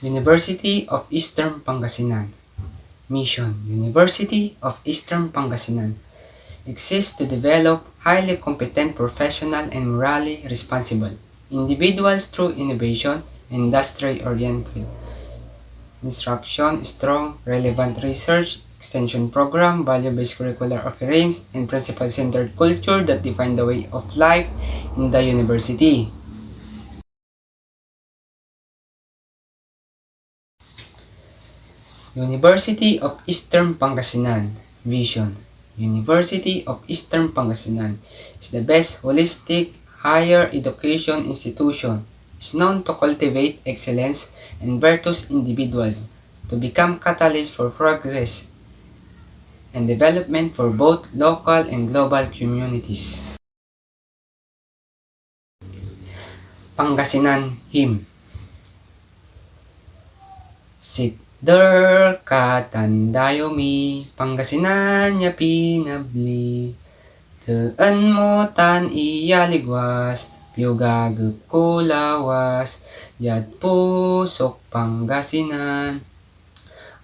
University of Eastern Pangasinan. Mission: University of Eastern Pangasinan exists to develop highly competent professional and morally responsible individuals through innovation, industry-oriented instruction, strong, relevant research, extension program, value-based curricular offerings, and principle-centered culture that define the way of life in the university. University of Eastern Pangasinan. Vision: University of Eastern Pangasinan is the best holistic higher education institution. Is known to cultivate excellence and virtuous individuals to become catalysts for progress and development for both local and global communities. Pangasinan Hymn. Sikder katandayomi, Pangasinan niya pinabli. Taan mo tan iyaligwas, piyugagap ko lawas, Yat pusok Pangasinan.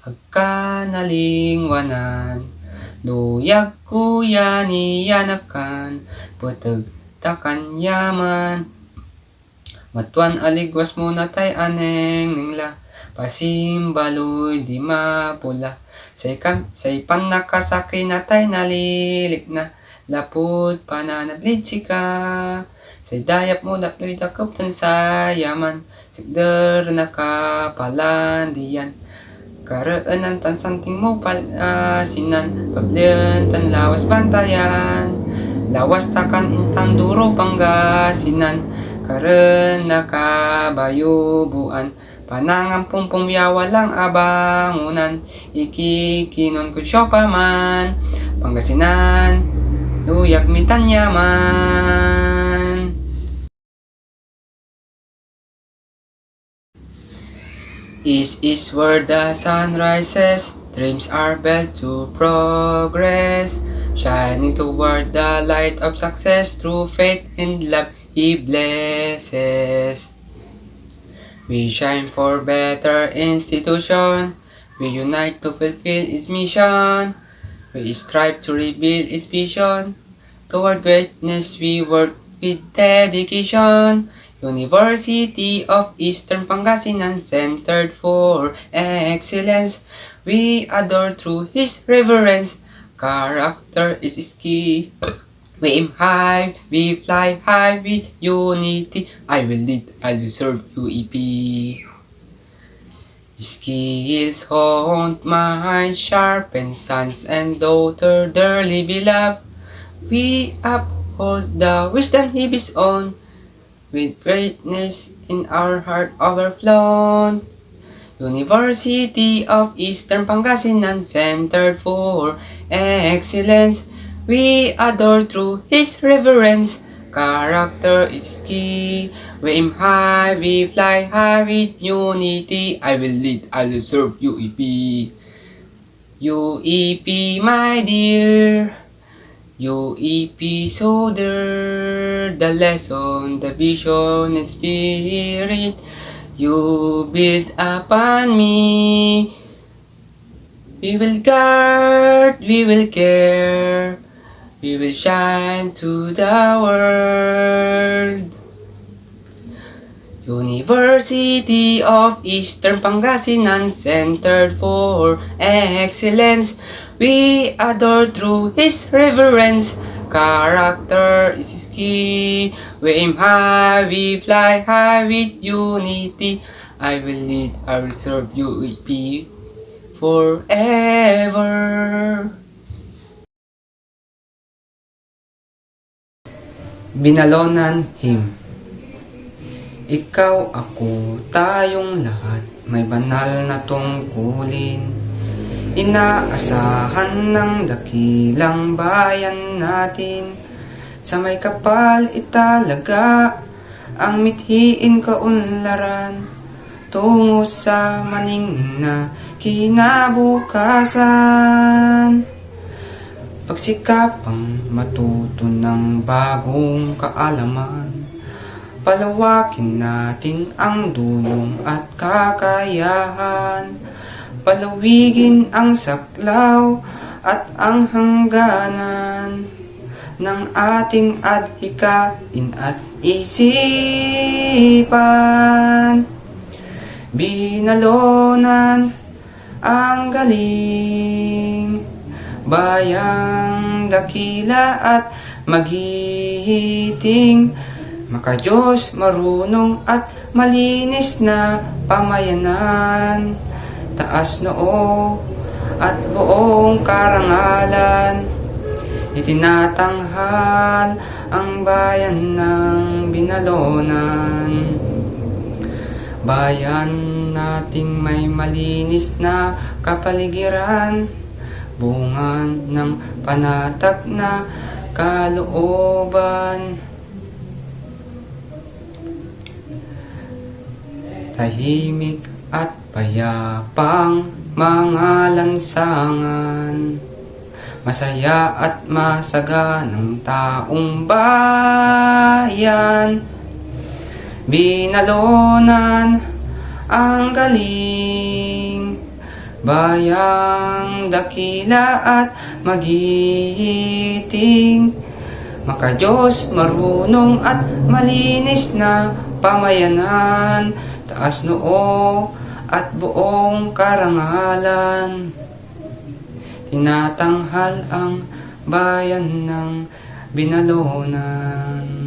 Agkanalingwanan, luyag kuya niyanakan, putag takan yaman. Matuan aligwas mo na tay aneng ningla, pasimbaloy di mapula. Say panakasakay na tay nalilik na, lapud pananablid sika. Say dayap mo daploy dakop tan sayaman, sikder nakapalan diyan. Karaanan tan santing mo palasinan, pablian tan lawas bantayan. Lawas takan intang duro Pangasinan, karen nakabayubuan. Panangampung pumyawa lang abangunan, ikikinon ko siya paman. Pangasinan, luyag mitan yaman. East is where the sun rises, dreams are built to progress, shining toward the light of success, through faith and love He blesses. We shine for better institution, we unite to fulfill its mission, we strive to rebuild its vision, toward greatness we work with dedication. University of Eastern Pangasinan, centered for excellence, we adore through His reverence, character is His key. We aim high, we fly high with unity, I will lead, I will serve UEP. Skills honed minds, sharpen sons and daughter dearly beloved, we uphold the wisdom He bestows, with greatness in our heart overflown. University of Eastern Pangasinan, centered for excellence, we adore through His reverence, character is key. We aim high, we fly high with unity, I will lead, I will serve UEP. UEP my dear, UEP so dear, the lesson, the vision and spirit you build upon me. We will guard, we will care, we will shine to the world. University of Eastern Pangasinan, centered for excellence, we adore through His reverence, character is His key. We aim high, we fly high with unity, I will lead, I will serve UEP forever. Binalonan Hymn. Ikaw, ako, tayong lahat, may banal na tungkulin. Inaasahan ng dakilang bayan natin, sa may kapal italaga ang mithiin kaunlaran, tungo sa maningning na kinabukasan. Pagsikapang matuto ng bagong kaalaman, Palawakin natin ang dunong at kakayahan. Palawigin ang saklaw at ang hangganan ng ating adhikain at isipan. Binalonan ang galing, bayang dakila at maghihiting, makadiyos, marunong at malinis na pamayanan, taas noo at buong karangalan, itinatanghal ang bayan ng Binalonan. Bayan nating may malinis na kapaligiran, bungan ng panatag na kalooban. Tahimik at payapang mga lansangan, masaya at masaganang taong bayan. Binalonan ang galing, bayang dakila at maghihiting, makadiyos, marunong at malinis na pamayanan, taas noo at buong karangalan, tinatanghal ang bayan ng Binalonan.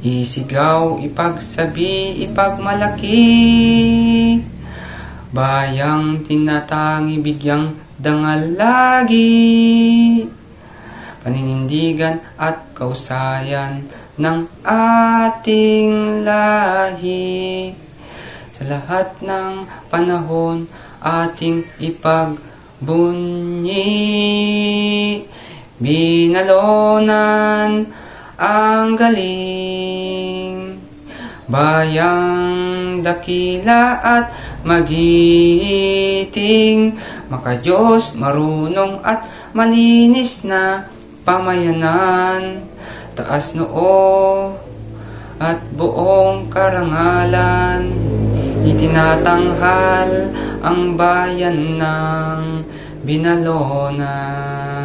Isigaw, ipagsabi, ipagmalaki, bayang tinatangi, bigyang dangal lagi, paninindigan at kausayan ng ating lahi. Sa lahat ng panahon ating ipagbunyi, Binalonan ang galing, bayang dakila at maghihiting, makadiyos, marunong at malinis na pamayanan, taas noo at buong karangalan, itinatanghal ang bayan ng Binalonan.